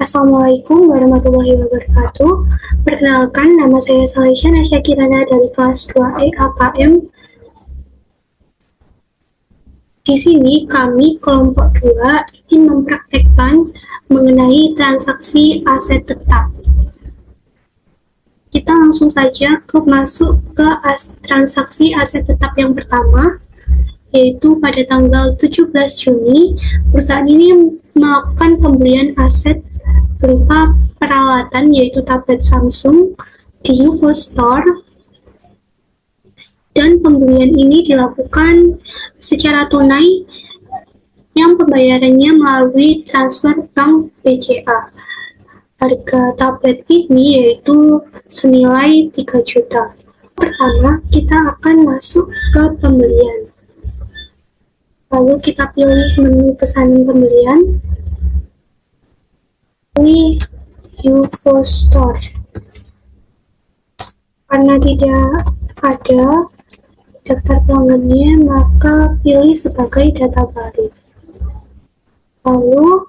Assalamualaikum warahmatullahi wabarakatuh. Perkenalkan, nama saya Salisha Nasyakirana dari kelas 2E AKM. Di sini kami kelompok 2 ingin mempraktekkan mengenai transaksi aset tetap. Kita langsung saja masuk ke transaksi aset tetap yang pertama, yaitu pada tanggal 17 Juni, perusahaan ini melakukan pembelian aset berupa peralatan yaitu tablet Samsung di UFO Store, dan pembelian ini dilakukan secara tunai yang pembayarannya melalui transfer bank BCA. Harga tablet ini yaitu senilai 3 juta. Pertama, kita akan masuk ke pembelian. Lalu kita pilih menu pesanan pembelian. Pilih UFO Store. Karena tidak ada daftar pelanggannya, maka pilih sebagai data baru. Lalu,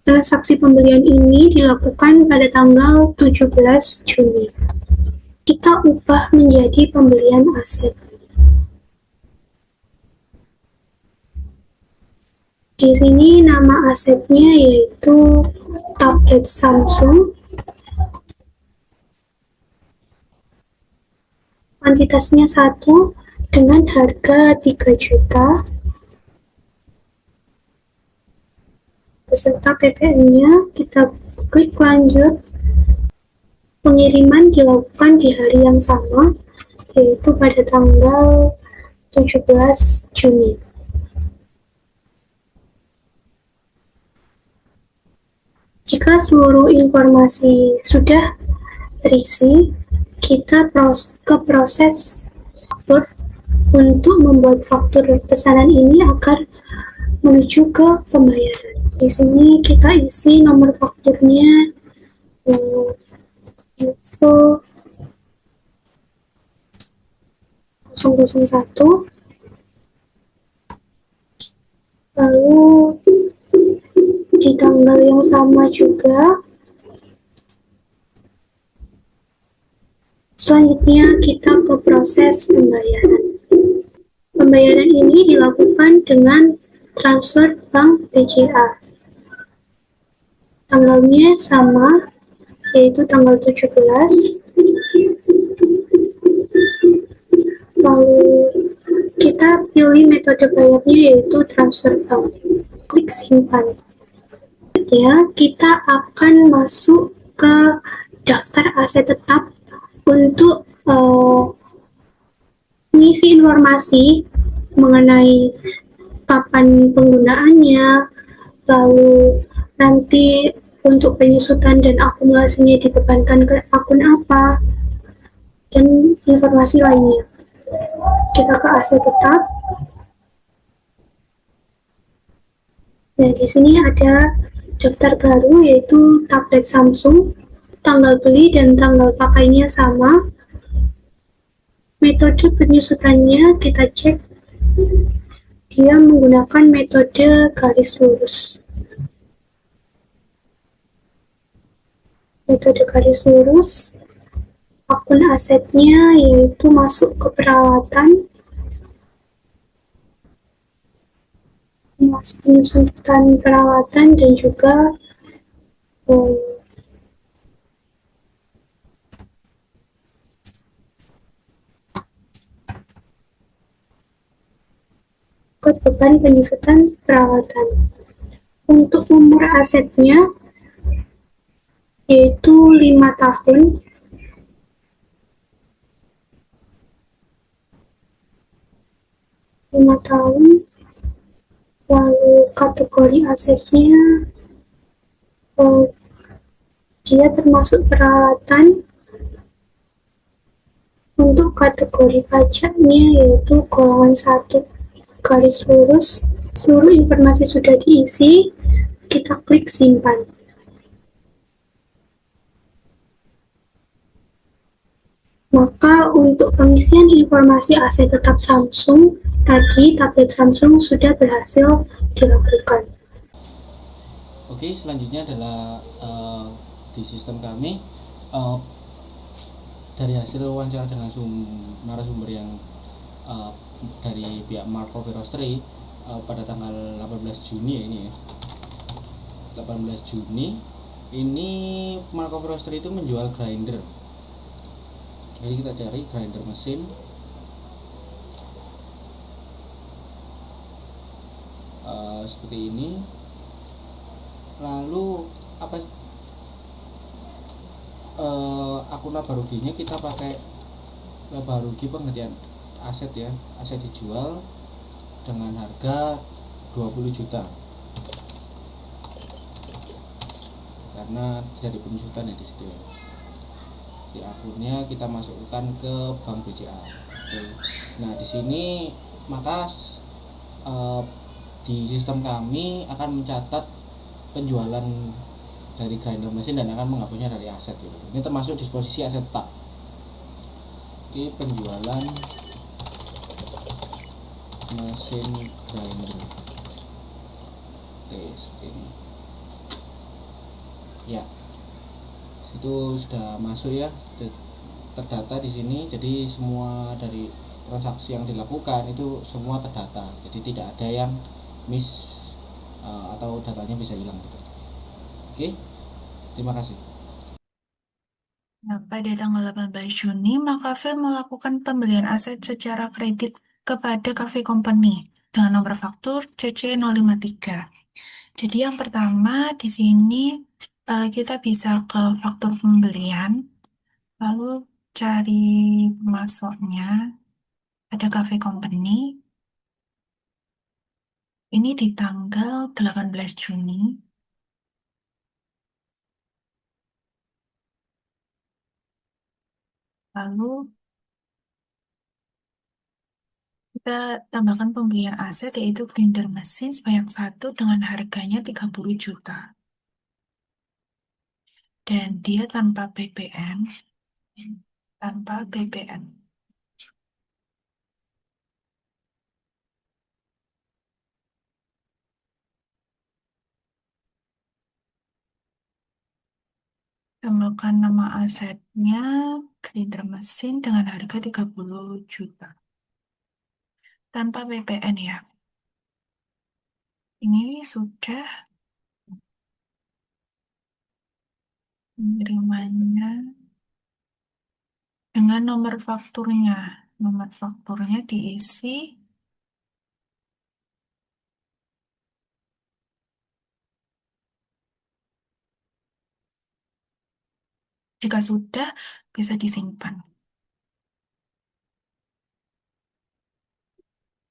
transaksi pembelian ini dilakukan pada tanggal 17 Juni. Kita ubah menjadi pembelian aset. Di sini nama asetnya yaitu tablet Samsung. Kuantitasnya 1 dengan harga 3 juta. Beserta PPN-nya, kita klik lanjut. Pengiriman dilakukan di hari yang sama, yaitu pada tanggal 17 Juni. Jika seluruh informasi sudah terisi, kita ke proses faktur untuk membuat faktur pesanan ini agar menuju ke pembayaran. Di sini kita isi nomor fakturnya info 001, lalu di tanggal yang sama juga. Selanjutnya kita ke proses pembayaran. Pembayaran ini dilakukan dengan transfer bank BCA. Tanggalnya sama, yaitu tanggal 17. Lalu kita pilih metode bayarnya yaitu transfer bank. Klik simpan. Ya, kita akan masuk ke daftar aset tetap untuk mengisi informasi mengenai kapan penggunaannya, lalu nanti untuk penyusutan dan akumulasinya dibebankan ke akun apa, dan informasi lainnya. Kita ke aset tetap. Nah, di sini ada daftar baru yaitu tablet Samsung. Tanggal beli dan tanggal pakainya sama. Metode penyusutannya kita cek. Dia menggunakan metode garis lurus. Metode garis lurus. Akun asetnya yaitu masuk ke peralatan. Penyusutan peralatan dan juga beban penyusutan peralatan. Untuk umur asetnya yaitu 5 tahun. Lalu kategori asetnya dia termasuk peralatan. Untuk kategori pajaknya yaitu golongan 1 garis lurus. Seluruh informasi sudah diisi, kita klik simpan. Maka untuk pengisian informasi aset tetap Samsung tadi, tablet Samsung sudah berhasil dilakukan. Oke, selanjutnya adalah di sistem kami, eh, dari hasil wawancara dengan narasumber yang eh, dari pihak Marco Verostri pada tanggal 18 Juni ya ini ya, 18 Juni ini Marco Verostri itu menjual grinder. Jadi kita cari grinder mesin, seperti ini. Lalu apa, akun laba ruginya kita pakai laba rugi pengertian aset ya, aset dijual dengan harga 20 juta karena jadi penyusutan ya di situ ya. Di akunnya kita masukkan ke bank BCA. Oke. Nah di sini maka eh, di sistem kami akan mencatat penjualan dari grinder mesin dan akan menghapusnya dari aset gitu. Ini termasuk disposisi aset tetap. Oke, penjualan mesin grinder. Oke, seperti ini. Ya, itu sudah masuk ya, terdata di sini. Jadi semua dari transaksi yang dilakukan itu semua terdata. Jadi tidak ada yang miss, atau datanya bisa hilang gitu. Oke, terima kasih. Nah, pada tanggal 18 Juni, McAfee melakukan pembelian aset secara kredit kepada Cafe Company dengan nomor faktur CC053. Jadi yang pertama di sini kita bisa ke faktur pembelian, lalu cari pemasoknya, ada Cafe Company. Ini di tanggal 18 Juni. Lalu kita tambahkan pembelian aset yaitu grinder mesin sebanyak satu dengan harganya 30 juta. Dan dia tanpa BPN, tanpa BPN. Tambahkan nama asetnya grinder mesin dengan harga 30 juta. Tanpa BPN ya. Ini sudah menerimanya dengan nomor fakturnya. Nomor fakturnya diisi jika sudah bisa disimpan.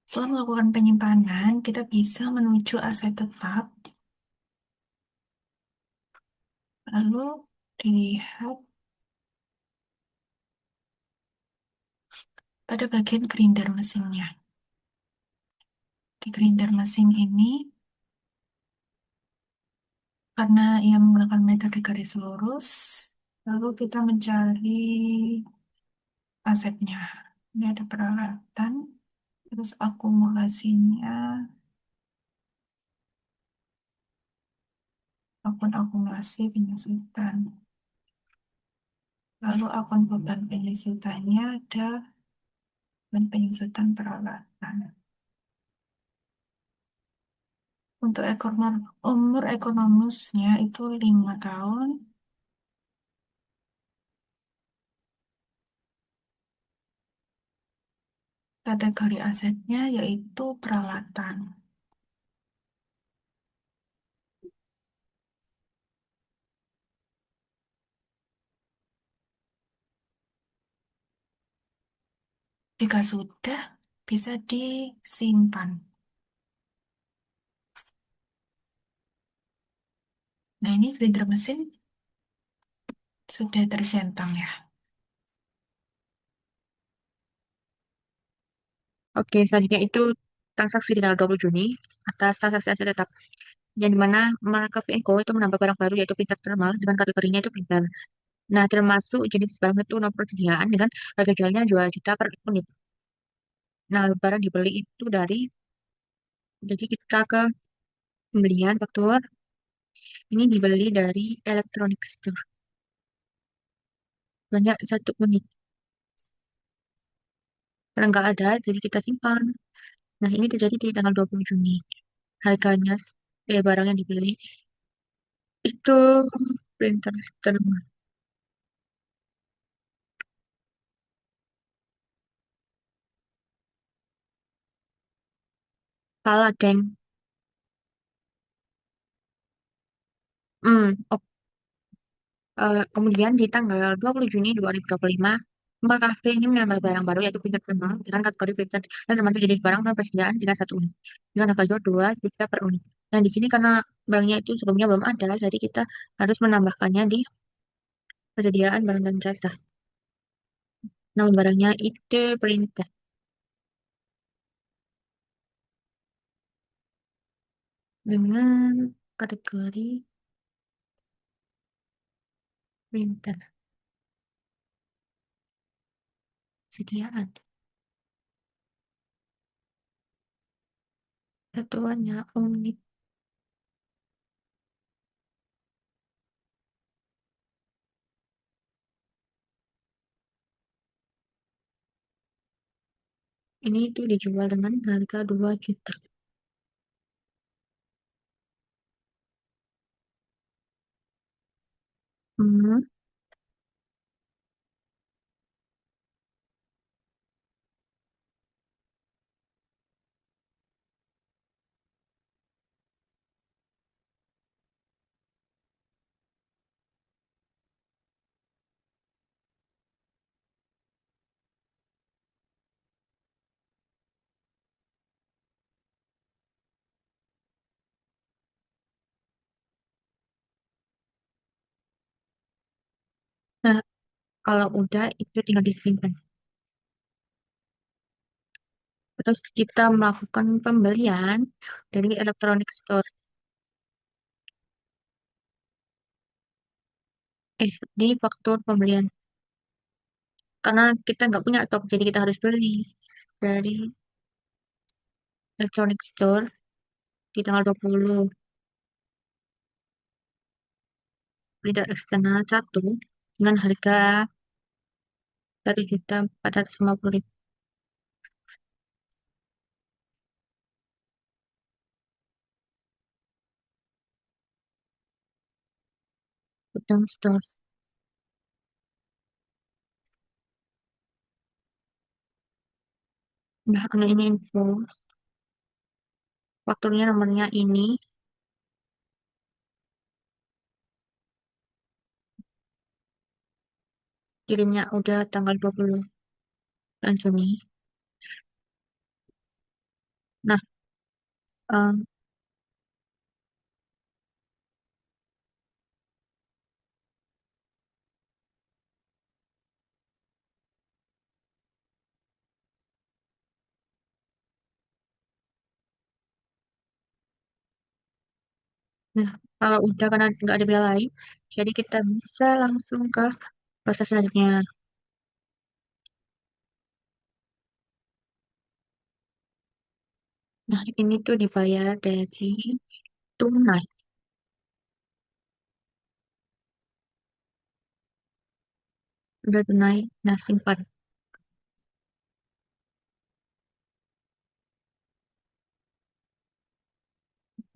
Setelah melakukan penyimpanan, kita bisa menuju aset tetap. Lalu dilihat pada bagian grinder mesinnya. Di grinder mesin ini, karena ia menggunakan metode garis lurus, lalu kita mencari asetnya. Ini ada peralatan, terus akumulasinya, akun akumulasi penyusutan. Lalu akun beban penyusutannya ada beban penyusutan peralatan. Untuk umur ekonomisnya itu 5 tahun. Kategori asetnya yaitu peralatan. Jika sudah, bisa disimpan. Nah, ini grinder mesin sudah tercentang ya. Oke, selanjutnya itu transaksi di tanggal 20 Juni atas transaksi aset tetap. Yang dimana Markup Co. itu menambah barang baru yaitu printer thermal dengan kategorinya itu printer. Nah, termasuk jenis barang itu nomor persediaan dengan harga jualnya 2 juta per unit. Nah, barang dibeli itu dari, jadi kita ke pembelian faktur. Ini dibeli dari Electronic Store. Banyak 1 unit. Karena nggak ada, jadi kita simpan. Nah, ini terjadi di tanggal 20 Juni. Harganya, barang yang dibeli itu printer thermal. Paladeng. Hmm, kemudian di tanggal 20 Juni 2025, Mbak Cafe ini menambah barang baru yaitu printer thermal dengan kategori printer dan termasuk jenis barang dan persediaan dengan 1 unit. Dengan harga jual 2 juta per unit. Dan di sini karena barangnya itu sebelumnya belum ada, jadi kita harus menambahkannya di persediaan barang dan jasa. Nama barangnya itu printer dengan kategori printer sediaan. Satuannya unit. Ini itu dijual dengan harga 2 juta. Hmm. Nah, kalau udah itu tinggal disimpan. Terus kita melakukan pembelian dari Electronic Store. Di faktur pembelian. Karena kita nggak punya stok, jadi kita harus beli dari Electronic Store di tanggal 20. Printer eksternal 1 dengan harga 1.450.000. Gudang store. Nah, ini info. Fakturnya nomornya ini. Kirimnya udah tanggal 20 bulan Juni. Nah, em, nah, kalau udah karena nggak ada biaya lain, jadi kita bisa langsung ke proses selanjutnya. Nah, ini tuh dibayar dari tunai. Udah tunai, nah simpan.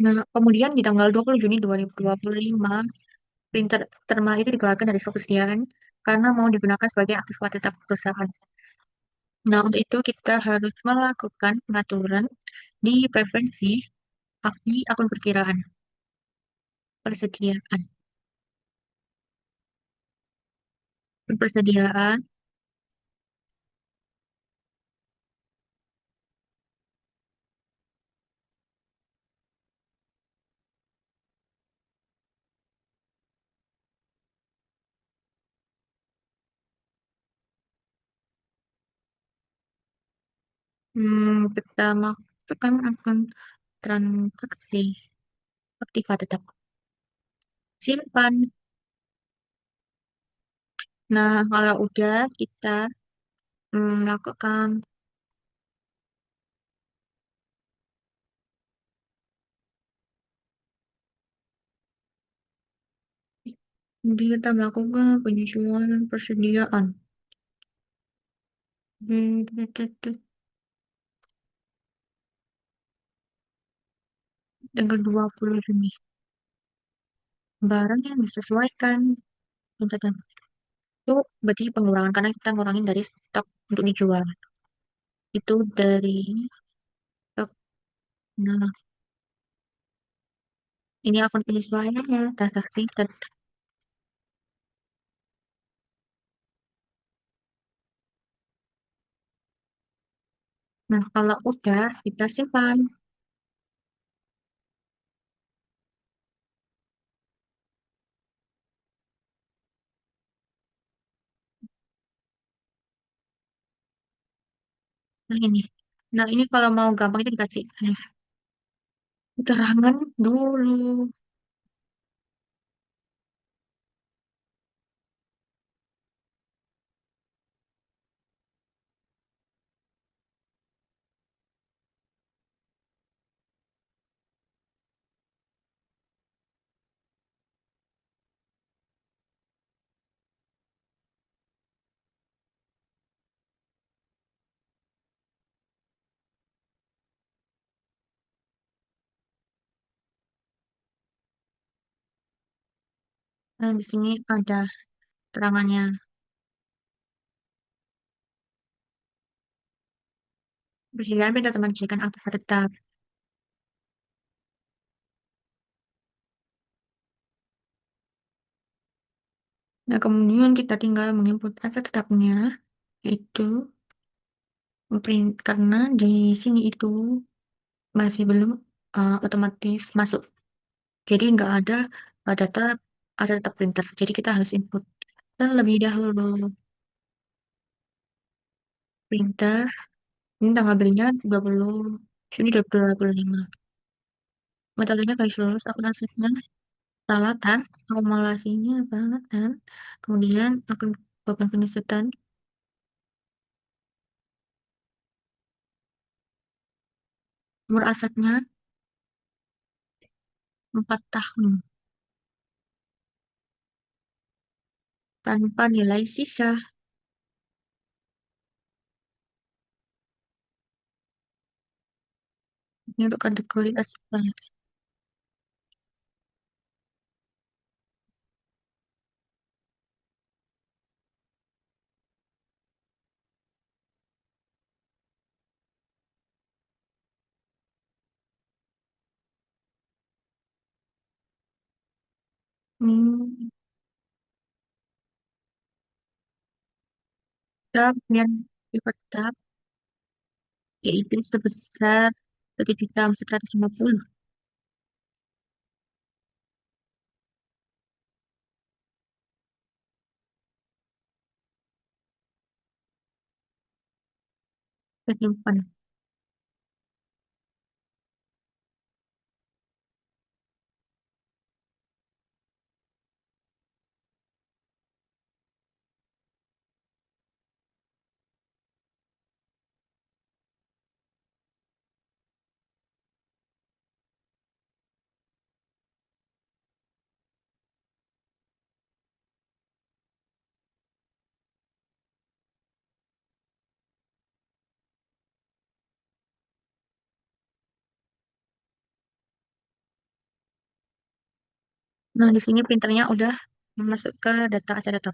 Nah, kemudian di tanggal 20 Juni 2025, printer thermal itu dikeluarkan dari stok kesediaan karena mau digunakan sebagai aktivitas tetap perusahaan. Nah, untuk itu kita harus melakukan pengaturan di preferensi akun perkiraan persediaan. Persediaan, kita masukkan akun transaksi aktiva tetap. Simpan. Nah, kalau udah kita melakukan Kemudian kita melakukan penyesuaian persediaan. Tanggal 20 Juni. Barang yang disesuaikan. Catatan. Itu berarti pengurangan karena kita ngurangin dari stok untuk dijual. Itu dari stok. Nah, ini akun penyesuaiannya, transaksi. Nah, kalau udah, kita simpan. Nah, ini. Nah, ini kalau mau gampang itu dikasih keterangan dulu. Nah, di sini ada keterangannya. Persediaan perintah teman jadikan akta tetap. Nah, kemudian kita tinggal menginput aset tetapnya, yaitu karena di sini itu masih belum otomatis masuk. Jadi nggak ada data aset tetap printer. Jadi kita harus input terlebih dahulu printer. Ini tanggal belinya 20 Juni 2025. Metodenya garis lurus, akun asetnya, peralatan, akumulasinya, peralatan, kemudian akun beban penyusutan, umur asetnya 4 tahun, tanpa nilai sisa. Ini untuk kategori aset banget. Hmm, tab yang sifat tab yaitu sebesar 1.450.000 tersimpan. Nah, di sini printernya udah masuk ke data aset data.